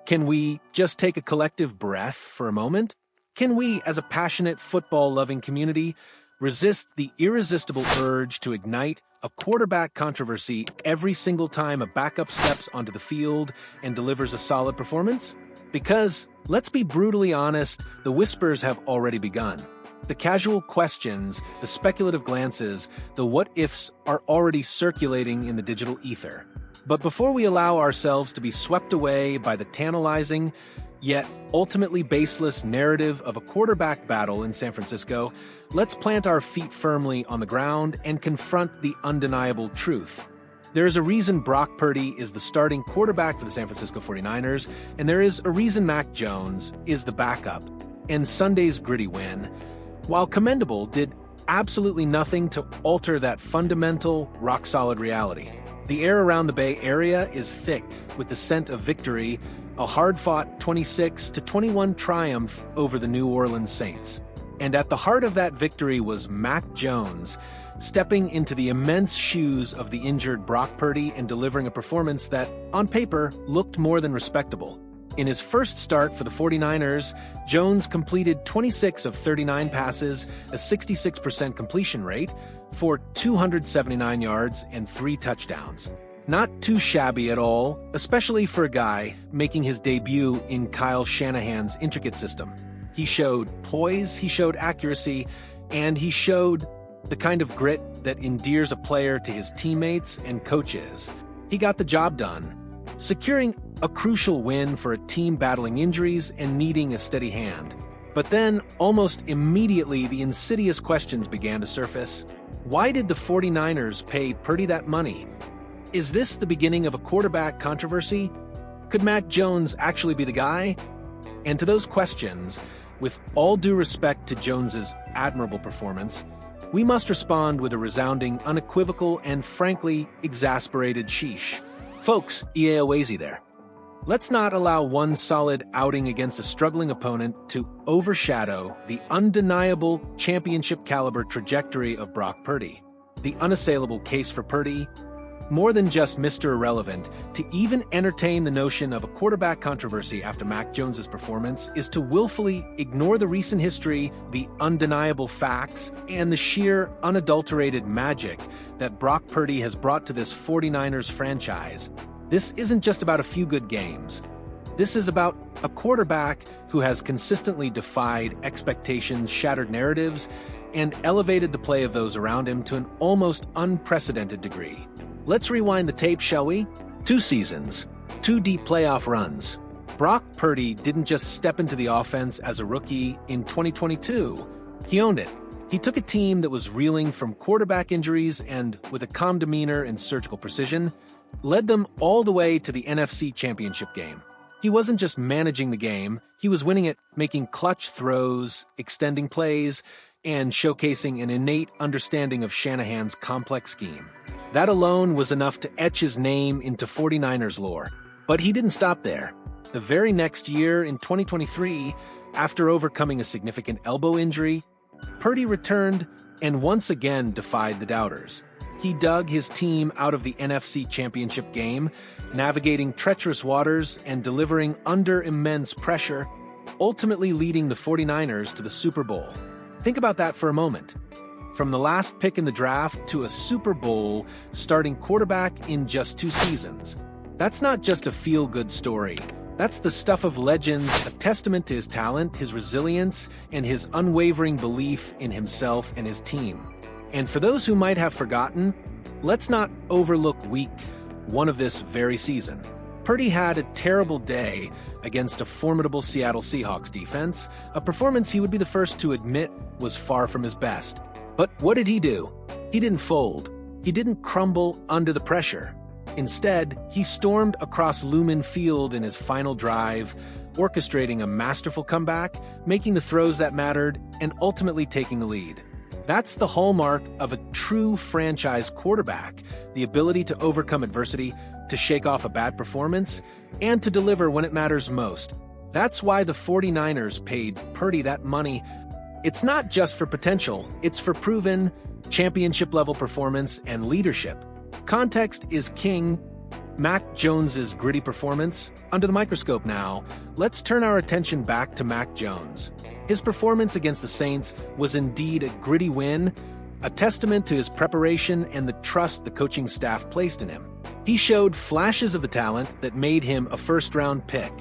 Can we just take a collective breath for a moment? Can we, as a passionate, football-loving community, resist the irresistible urge to ignite a quarterback controversy every single time a backup steps onto the field and delivers a solid performance? Because, let's be brutally honest, the whispers have already begun. The casual questions, the speculative glances, the what-ifs are already circulating in the digital ether. But before we allow ourselves to be swept away by the tantalizing, yet ultimately baseless narrative of a quarterback battle in San Francisco, let's plant our feet firmly on the ground and confront the undeniable truth. There is a reason Brock Purdy is the starting quarterback for the San Francisco 49ers, and there is a reason Mac Jones is the backup. And Sunday's gritty win, while commendable, did absolutely nothing to alter that fundamental, rock-solid reality. The air around the Bay Area is thick with the scent of victory, a hard-fought 26-21 triumph over the New Orleans Saints. And at the heart of that victory was Mac Jones, stepping into the immense shoes of the injured Brock Purdy and delivering a performance that, on paper, looked more than respectable. In his first start for the 49ers, Jones completed 26 of 39 passes, a 66% completion rate, for 279 yards and 3 touchdowns. Not too shabby at all, especially for a guy making his debut in Kyle Shanahan's intricate system. He showed poise, he showed accuracy, and he showed the kind of grit that endears a player to his teammates and coaches. He got the job done, securing a crucial win for a team battling injuries and needing a steady hand. But then, almost immediately, the insidious questions began to surface. Why did the 49ers pay Purdy that money? Is this the beginning of a quarterback controversy? Could Mac Jones actually be the guy? And to those questions, with all due respect to Jones's admirable performance, we must respond with a resounding, unequivocal, and frankly, exasperated sheesh. Folks, eazy there. Let's not allow one solid outing against a struggling opponent to overshadow the undeniable championship-caliber trajectory of Brock Purdy. The unassailable case for Purdy, more than just Mr. Irrelevant, to even entertain the notion of a quarterback controversy after Mac Jones's performance is to willfully ignore the recent history, the undeniable facts, and the sheer, unadulterated magic that Brock Purdy has brought to this 49ers franchise. This isn't just about a few good games. This is about a quarterback who has consistently defied expectations, shattered narratives, and elevated the play of those around him to an almost unprecedented degree. Let's rewind the tape, shall we? 2 seasons, 2 deep playoff runs. Brock Purdy didn't just step into the offense as a rookie in 2022. He owned it. He took a team that was reeling from quarterback injuries and, with a calm demeanor and surgical precision, led them all the way to the NFC Championship game. He wasn't just managing the game, he was winning it, making clutch throws, extending plays, and showcasing an innate understanding of Shanahan's complex scheme. That alone was enough to etch his name into 49ers lore. But he didn't stop there. The very next year, in 2023, after overcoming a significant elbow injury, Purdy returned and once again defied the doubters. He dug his team out of the NFC Championship game, navigating treacherous waters and delivering under immense pressure, ultimately leading the 49ers to the Super Bowl. Think about that for a moment. From the last pick in the draft to a Super Bowl starting quarterback in just 2 seasons. That's not just a feel-good story. That's the stuff of legends, a testament to his talent, his resilience, and his unwavering belief in himself and his team. And for those who might have forgotten, let's not overlook week 1 of this very season. Purdy had a terrible day against a formidable Seattle Seahawks defense, a performance he would be the first to admit was far from his best. But what did he do? He didn't fold. He didn't crumble under the pressure. Instead, he stormed across Lumen Field in his final drive, orchestrating a masterful comeback, making the throws that mattered, and ultimately taking the lead. That's the hallmark of a true franchise quarterback, the ability to overcome adversity, to shake off a bad performance, and to deliver when it matters most. That's why the 49ers paid Purdy that money. It's not just for potential, it's for proven, championship-level performance and leadership. Context is king. Mac Jones's gritty performance, Under the microscope now, let's turn our attention back to Mac Jones. His performance against the Saints was indeed a gritty win, a testament to his preparation and the trust the coaching staff placed in him. He showed flashes of the talent that made him a first-round pick.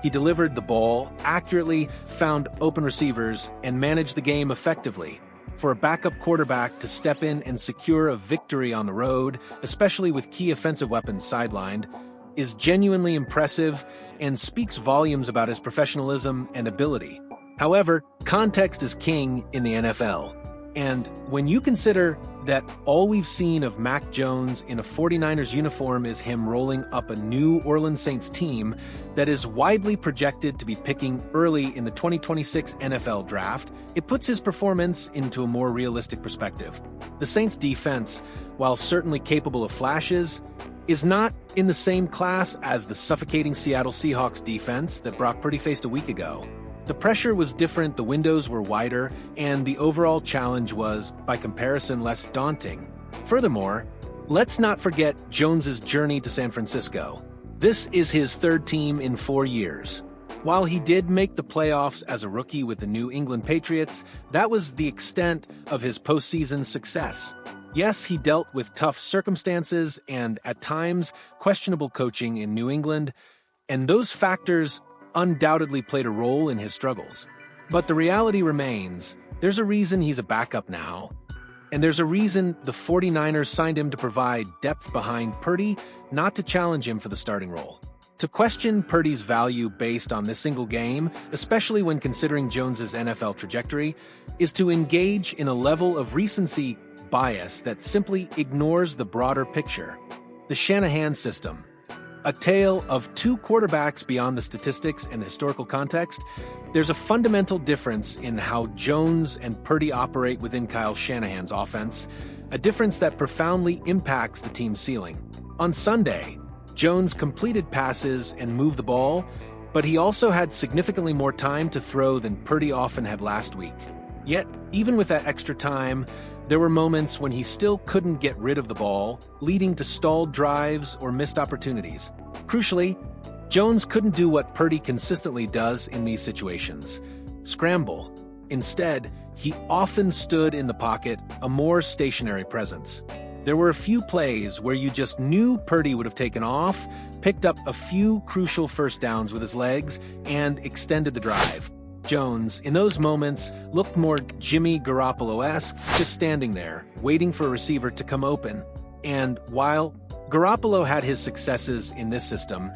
He delivered the ball accurately, found open receivers, and managed the game effectively. For a backup quarterback to step in and secure a victory on the road, especially with key offensive weapons sidelined, is genuinely impressive and speaks volumes about his professionalism and ability. However, context is king in the NFL. And when you consider that all we've seen of Mac Jones in a 49ers uniform is him rolling up a New Orleans Saints team that is widely projected to be picking early in the 2026 NFL Draft, it puts his performance into a more realistic perspective. The Saints defense, while certainly capable of flashes, is not in the same class as the suffocating Seattle Seahawks defense that Brock Purdy faced a week ago. The pressure was different, the windows were wider, and the overall challenge was, by comparison, less daunting. Furthermore, let's not forget Jones's journey to San Francisco. This is his third team in 4 years. While he did make the playoffs as a rookie with the New England Patriots, that was the extent of his postseason success. Yes, he dealt with tough circumstances and, at times, questionable coaching in New England, and those factors undoubtedly played a role in his struggles. But the reality remains, there's a reason he's a backup now, and there's a reason the 49ers signed him to provide depth behind Purdy, not to challenge him for the starting role. To question Purdy's value based on this single game, especially when considering Jones's NFL trajectory, is to engage in a level of recency bias that simply ignores the broader picture. The Shanahan system. A tale of two quarterbacks beyond the statistics and historical context, there's a fundamental difference in how Jones and Purdy operate within Kyle Shanahan's offense, a difference that profoundly impacts the team's ceiling. On Sunday, Jones completed passes and moved the ball, but he also had significantly more time to throw than Purdy often had last week. Yet, even with that extra time, there were moments when he still couldn't get rid of the ball, leading to stalled drives or missed opportunities. Crucially, Jones couldn't do what Purdy consistently does in these situations: scramble. Instead, he often stood in the pocket, a more stationary presence. There were a few plays where you just knew Purdy would have taken off, picked up a few crucial first downs with his legs, and extended the drive. Jones, in those moments, looked more Jimmy Garoppolo-esque, just standing there, waiting for a receiver to come open. And while Garoppolo had his successes in this system,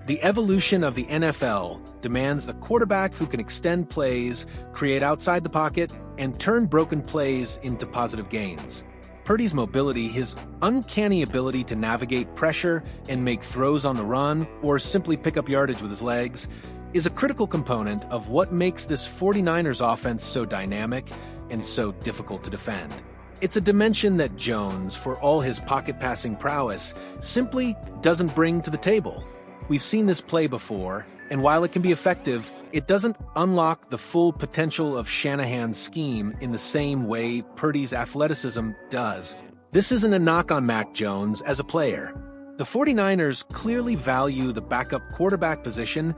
the evolution of the NFL demands a quarterback who can extend plays, create outside the pocket, and turn broken plays into positive gains. Purdy's mobility, his uncanny ability to navigate pressure and make throws on the run, or simply pick up yardage with his legs, is a critical component of what makes this 49ers offense so dynamic and so difficult to defend. It's a dimension that Jones, for all his pocket-passing prowess, simply doesn't bring to the table. We've seen this play before, and while it can be effective, it doesn't unlock the full potential of Shanahan's scheme in the same way Purdy's athleticism does. This isn't a knock on Mac Jones as a player. The 49ers clearly value the backup quarterback position,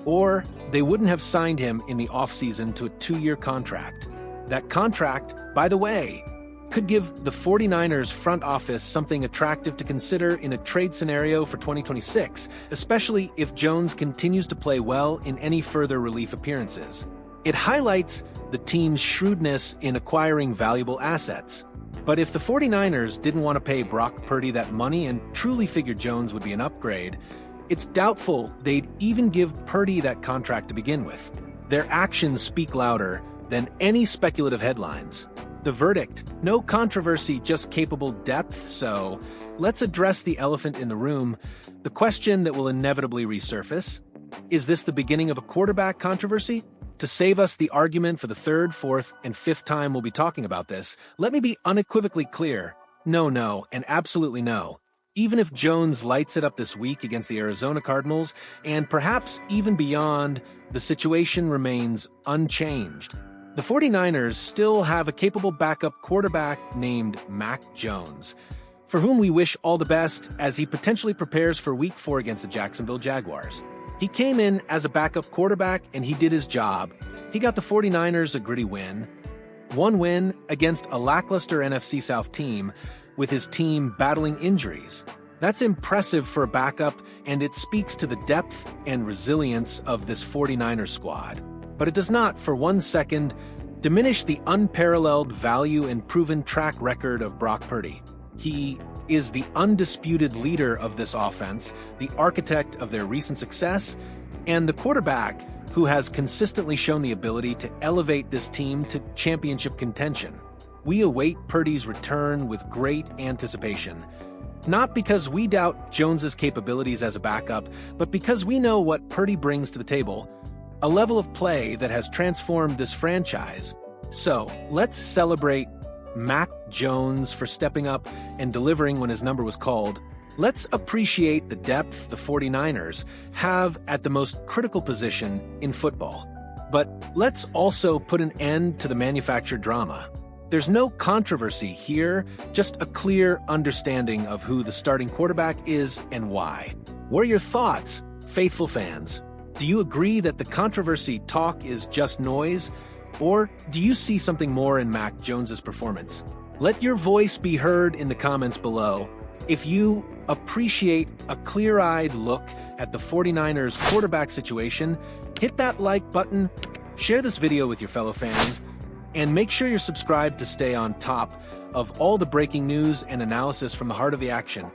or they wouldn't have signed him in the offseason to a 2-year contract. That contract, by the way, could give the 49ers front office something attractive to consider in a trade scenario for 2026, especially if Jones continues to play well in any further relief appearances. It highlights the team's shrewdness in acquiring valuable assets. But if the 49ers didn't want to pay Brock Purdy that money and truly figured Jones would be an upgrade, it's doubtful they'd even give Purdy that contract to begin with. Their actions speak louder than any speculative headlines. The verdict: no controversy, just capable depth. So let's address the elephant in the room, the question that will inevitably resurface. Is this the beginning of a quarterback controversy? To save us the argument for the third, fourth, and fifth time we'll be talking about this, let me be unequivocally clear. No, and absolutely no. Even if Jones lights it up this week against the Arizona Cardinals, and perhaps even beyond, the situation remains unchanged. The 49ers still have a capable backup quarterback named Mac Jones, for whom we wish all the best as he potentially prepares for Week 4 against the Jacksonville Jaguars. He came in as a backup quarterback and he did his job. He got the 49ers a gritty win. One win against a lackluster NFC South team with his team battling injuries. That's impressive for a backup, and it speaks to the depth and resilience of this 49ers squad. But it does not, for 1 second, diminish the unparalleled value and proven track record of Brock Purdy. He is the undisputed leader of this offense, the architect of their recent success, and the quarterback who has consistently shown the ability to elevate this team to championship contention. We await Purdy's return with great anticipation. Not because we doubt Jones's capabilities as a backup, but because we know what Purdy brings to the table, a level of play that has transformed this franchise. So, let's celebrate Mac Jones for stepping up and delivering when his number was called. Let's appreciate the depth the 49ers have at the most critical position in football. But let's also put an end to the manufactured drama. There's no controversy here, just a clear understanding of who the starting quarterback is and why. What are your thoughts, faithful fans? Do you agree that the controversy talk is just noise? Or do you see something more in Mac Jones's performance? Let your voice be heard in the comments below. If you appreciate a clear-eyed look at the 49ers quarterback situation, hit that like button, share this video with your fellow fans, and make sure you're subscribed to stay on top of all the breaking news and analysis from the heart of the action.